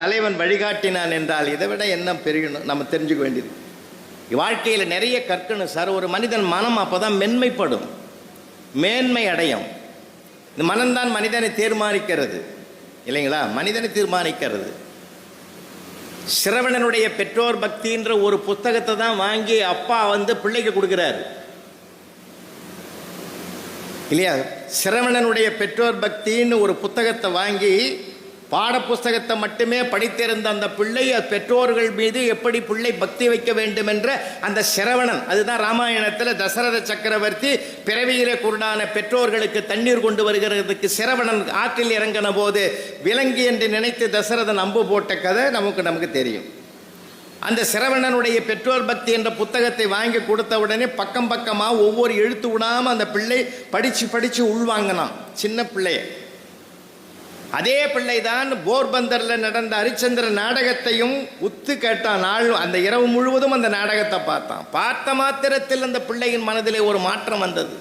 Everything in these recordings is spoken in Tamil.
தலைவன் வழிகாட்டினான் என்றால் இதை விட என்ன பெரியணும் நம்ம தெரிஞ்சுக்க வேண்டியது. வாழ்க்கையில் நிறைய கற்கணும் சார். ஒரு மனிதன் மனம் அப்போ தான் மென்மைப்படும், மேன்மை அடையும். இந்த மனம்தான் மனிதனை தீர்மானிக்கிறது இல்லைங்களா? மனிதனை தீர்மானிக்கிறது. சிரவணனுடைய பெற்றோர் பக்தின்ற ஒரு புத்தகத்தை தான் வாங்கி அப்பா பிள்ளைக்கு கொடுக்குறாரு இல்லையா? சிரவணனுடைய பெற்றோர் பக்தின்னு ஒரு புத்தகத்தை வாங்கி பாட புஸ்தகத்தை மட்டுமே படித்திருந்த அந்த பிள்ளை பெற்றோர்கள் மீது எப்படி பிள்ளை பக்தி வைக்க வேண்டும் என்ற அந்த சிரவணன், அதுதான் ராமாயணத்தில் தசரத சக்கரவர்த்தி பிறவியிலே குருடான பெற்றோர்களுக்கு தண்ணீர் கொண்டு வருகிறதுக்கு சிரவணன் ஆற்றில் இறங்கின போது விலங்கி என்று நினைத்து தசரதன் அம்பு போட்ட கதை நமக்கு தெரியும். அந்த சிரவணனுடைய பெற்றோர் பக்தி என்ற புத்தகத்தை வாங்கி கொடுத்த உடனே பக்கம் பக்கமாக ஒவ்வொரு எழுத்து விடாமல் அந்த பிள்ளை படித்து உள்வாங்கினான், சின்ன பிள்ளைய. அதே பிள்ளைதான் போர்பந்தரில் நடந்த ஹரிச்சந்திர நாடகத்தையும் உத்து கேட்டான். நாள் அந்த இரவு முழுவதும் அந்த நாடகத்தை பார்த்த மாத்திரத்தில் அந்த பிள்ளையின் மனதிலே ஒரு மாற்றம் வந்தது.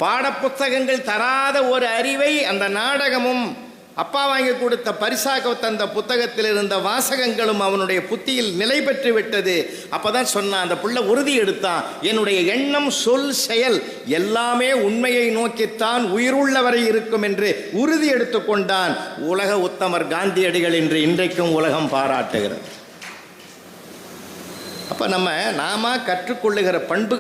பாடப்புத்தகங்கள் தராத ஒரு அறிவை அந்த நாடகமும் அப்பா வாங்கி கொடுத்த பரிசாக தந்த புத்தகத்தில் இருந்த வாசகங்களும் அவனுடைய புத்தியில் நிலை பெற்று விட்டது. அப்பதான் சொன்னான், அந்த பிள்ளை உறுதி எடுத்தான், என்னுடைய எண்ணம் சொல் செயல் எல்லாமே உண்மையை நோக்கித்தான் உயிருள்ளவரை இருக்கும் என்று உறுதி எடுத்துக்கொண்டான். உலக உத்தமர் காந்தியடிகள் என்று இன்றைக்கும் உலகம் பாராட்டுகிறது. அப்ப நாம கற்றுக்கொள்ளுகிற பண்பு